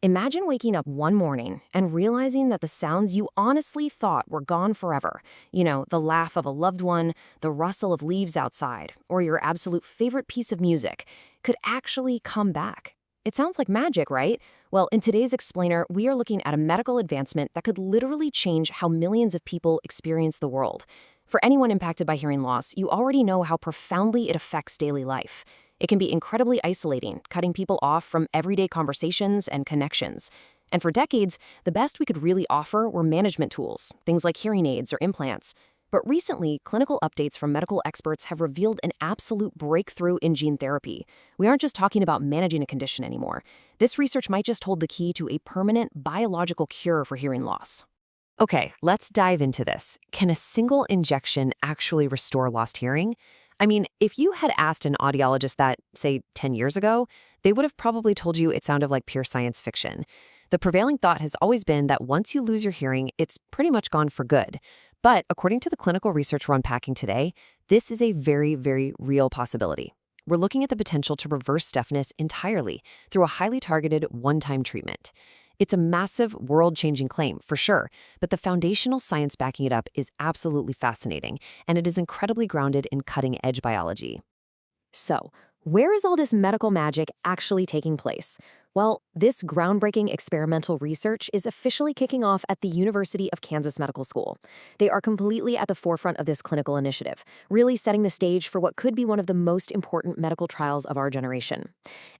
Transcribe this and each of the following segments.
Imagine waking up one morning and realizing that the sounds you honestly thought were gone forever, the laugh of a loved one, the rustle of leaves outside, or your absolute favorite piece of music, could actually come back. It sounds like magic, right? Well, in today's Explainer, we are looking at a medical advancement that could literally change how millions of people experience the world. For anyone impacted by hearing loss, you already know how profoundly it affects daily life. It can be incredibly isolating, cutting people off from everyday conversations and connections. And for decades, the best we could really offer were management tools, things like hearing aids or implants. But recently, clinical updates from medical experts have revealed an absolute breakthrough in gene therapy. We aren't just talking about managing a condition anymore. This research might just hold the key to a permanent biological cure for hearing loss. Okay, let's dive into this. Can a single injection actually restore lost hearing? I mean, if you had asked an audiologist that, say, 10 years ago, they would have probably told you it sounded like pure science fiction. The prevailing thought has always been that once you lose your hearing, it's pretty much gone for good. But according to the clinical research we're unpacking today, this is a very, very real possibility. We're looking at the potential to reverse deafness entirely through a highly targeted one-time treatment. It's a massive, world-changing claim, for sure, but the foundational science backing it up is absolutely fascinating, and it is incredibly grounded in cutting-edge biology. So, where is all this medical magic actually taking place? Well, this groundbreaking experimental research is officially kicking off at the University of Kansas Medical School. They are completely at the forefront of this clinical initiative, really setting the stage for what could be one of the most important medical trials of our generation.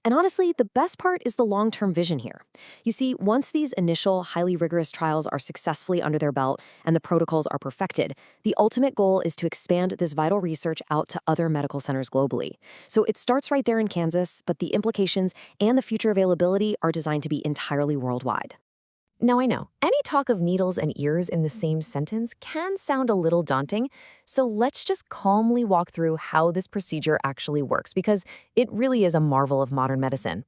And honestly, the best part is the long-term vision here. You see, once these initial, highly rigorous trials are successfully under their belt and the protocols are perfected, the ultimate goal is to expand this vital research out to other medical centers globally. So it starts right there in Kansas, but the implications and the future availability are designed to be entirely worldwide. Now I know, any talk of needles and ears in the same sentence can sound a little daunting, so let's just calmly walk through how this procedure actually works, because it really is a marvel of modern medicine.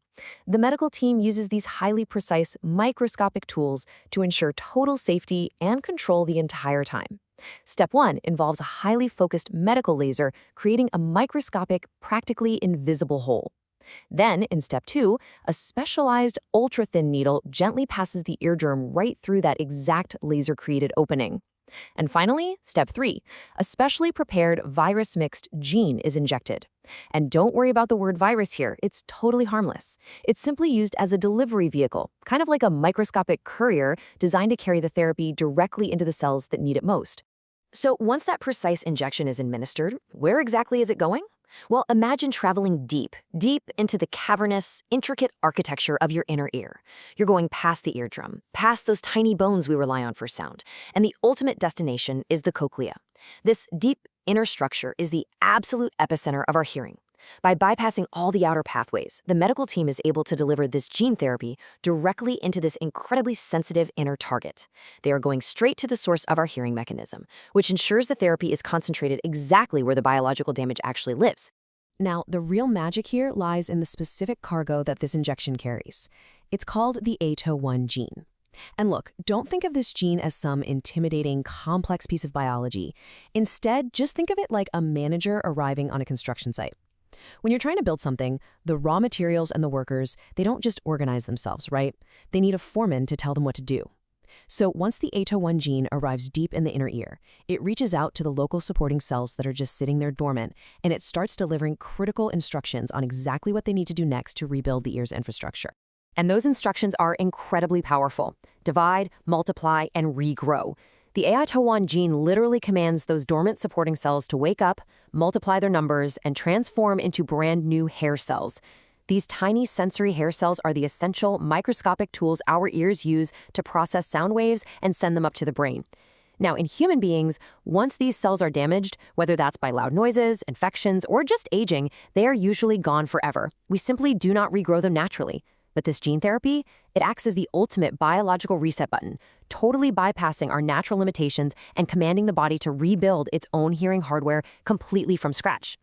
The medical team uses these highly precise microscopic tools to ensure total safety and control the entire time. Step 1 involves a highly focused medical laser creating a microscopic, practically invisible hole. Then, in Step 2, a specialized ultra-thin needle gently passes the eardrum right through that exact laser-created opening. And finally, Step 3, a specially prepared virus-mixed gene is injected. And don't worry about the word virus here, it's totally harmless. It's simply used as a delivery vehicle, kind of like a microscopic courier designed to carry the therapy directly into the cells that need it most. So once that precise injection is administered, where exactly is it going? Well, imagine traveling deep into the cavernous, intricate architecture of your inner ear. You're going past the eardrum, past those tiny bones we rely on for sound, and the ultimate destination is the cochlea. This deep inner structure is the absolute epicenter of our hearing. By bypassing all the outer pathways, the medical team is able to deliver this gene therapy directly into this incredibly sensitive inner target. They are going straight to the source of our hearing mechanism, which ensures the therapy is concentrated exactly where the biological damage actually lives. Now, the real magic here lies in the specific cargo that this injection carries. It's called the ATO1 gene. And look, don't think of this gene as some intimidating, complex piece of biology. Instead, just think of it like a manager arriving on a construction site. When you're trying to build something, the raw materials and the workers, they don't just organize themselves, right? They need a foreman to tell them what to do. So once the ATO1 gene arrives deep in the inner ear, it reaches out to the local supporting cells that are just sitting there dormant, and it starts delivering critical instructions on exactly what they need to do next to rebuild the ear's infrastructure. And those instructions are incredibly powerful. Divide, multiply, and regrow. The ATO1 gene literally commands those dormant supporting cells to wake up, multiply their numbers, and transform into brand new hair cells. These tiny sensory hair cells are the essential microscopic tools our ears use to process sound waves and send them up to the brain. Now, in human beings, once these cells are damaged, whether that's by loud noises, infections, or just aging, they are usually gone forever. We simply do not regrow them naturally. But this gene therapy, it acts as the ultimate biological reset button, totally bypassing our natural limitations and commanding the body to rebuild its own hearing hardware completely from scratch.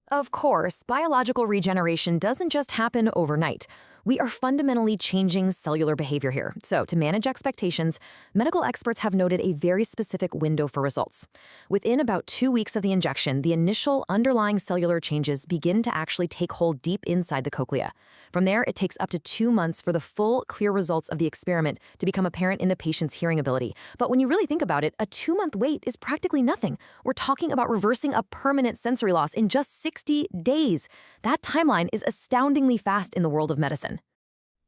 Of course, biological regeneration doesn't just happen overnight. We are fundamentally changing cellular behavior here. So, to manage expectations, medical experts have noted a very specific window for results. Within about 2 weeks of the injection, the initial underlying cellular changes begin to actually take hold deep inside the cochlea. From there, it takes up to 2 months for the full, clear results of the experiment to become apparent in the patient's hearing ability. But when you really think about it, a 2-month wait is practically nothing. We're talking about reversing a permanent sensory loss in just 60 days. That timeline is astoundingly fast in the world of medicine.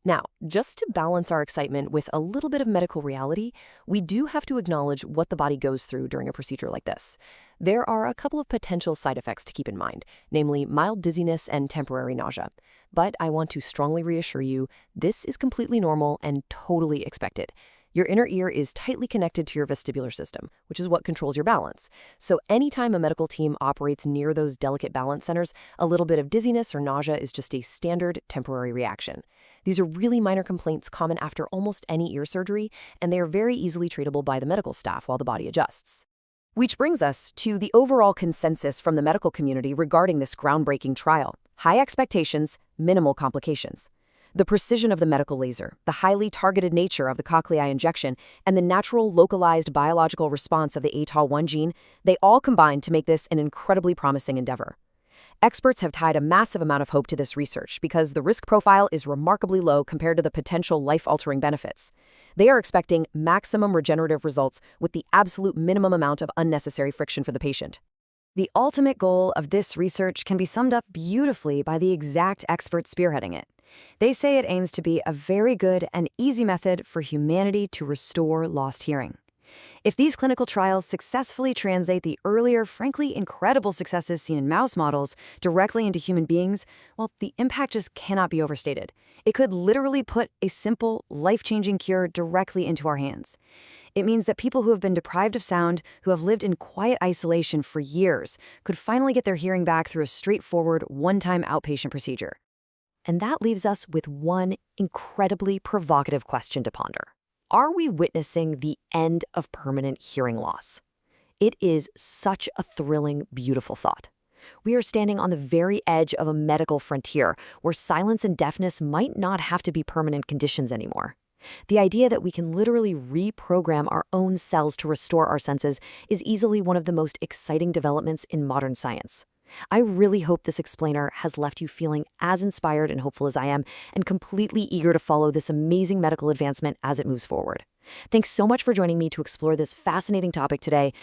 Now, just to balance our excitement with a little bit of medical reality, we do have to acknowledge what the body goes through during a procedure like this. There are a couple of potential side effects to keep in mind, namely mild dizziness and temporary nausea. But I want to strongly reassure you, this is completely normal and totally expected. Your inner ear is tightly connected to your vestibular system, which is what controls your balance. So anytime a medical team operates near those delicate balance centers, a little bit of dizziness or nausea is just a standard temporary reaction. These are really minor complaints common after almost any ear surgery, and they are very easily treatable by the medical staff while the body adjusts. Which brings us to the overall consensus from the medical community regarding this groundbreaking trial. High expectations, minimal complications. The precision of the medical laser, the highly targeted nature of the cochlear injection, and the natural localized biological response of the ATAL1 gene, they all combine to make this an incredibly promising endeavor. Experts have tied a massive amount of hope to this research because the risk profile is remarkably low compared to the potential life-altering benefits. They are expecting maximum regenerative results with the absolute minimum amount of unnecessary friction for the patient. The ultimate goal of this research can be summed up beautifully by the exact expert spearheading it. They say it aims to be a very good and easy method for humanity to restore lost hearing. If these clinical trials successfully translate the earlier, frankly incredible successes seen in mouse models directly into human beings, well, the impact just cannot be overstated. It could literally put a simple, life-changing cure directly into our hands. It means that people who have been deprived of sound, who have lived in quiet isolation for years, could finally get their hearing back through a straightforward, one-time outpatient procedure. And that leaves us with one incredibly provocative question to ponder. Are we witnessing the end of permanent hearing loss? It is such a thrilling, beautiful thought. We are standing on the very edge of a medical frontier where silence and deafness might not have to be permanent conditions anymore. The idea that we can literally reprogram our own cells to restore our senses is easily one of the most exciting developments in modern science. I really hope this explainer has left you feeling as inspired and hopeful as I am, and completely eager to follow this amazing medical advancement as it moves forward. Thanks so much for joining me to explore this fascinating topic today.